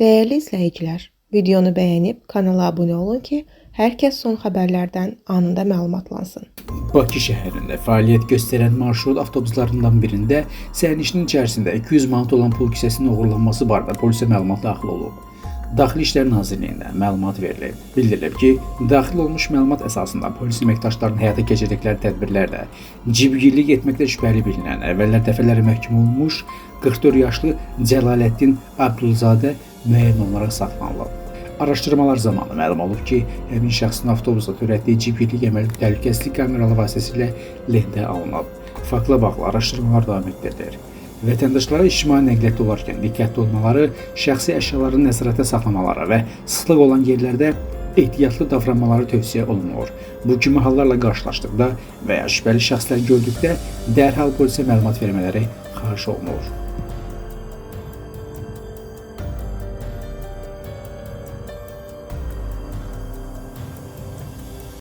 Değerli izləyicilər, videonu bəyənib kanala abunə olun ki, hər kəs son xəbərlərdən anında məlumatlansın. Bakı şəhərində fəaliyyət göstərən marşrut avtobuslarından birində sərnişinin içərisində 200 manat olan pul kisəsinin oğurlanması barədə polisə məlumat daxil olub. Daxili İşlər Nazirliyindən məlumat verilib. Bildirilib ki, daxil olmuş məlumat əsasında polis əməkdaşlarının həyata keçirdikləri tədbirlərlə cibgirlik etməkdə şübhəli bilinən, əvvəllər dəfələrlə məhkum olmuş 44 yaşlı Cəlaləddin Abdulzadə müəyyən olaraq saxlanılıb. Araşdırmalar zamanı məlum olub ki, həmin şəxsin avtobusda törətdiyi cibgirlik əməli təhlükəsizlik kameralı vasitəsilə lentə alınıb. Faktla bağlı araşdırmalar davam etdirilir. Vətəndaşlara ictimai nəqliyyatda olarkən diqqətli olmaları, şəxsi əşyaların nəzarətdə saxlamaları və sıxlıq olan yerlərdə ehtiyatlı davranmaları tövsiyə olunur. Bu kimi hallarla qarşılaşdıqda və ya şübhəli şəxslər gördükdə dərhal polisə məlumat vermələri xahiş olunur.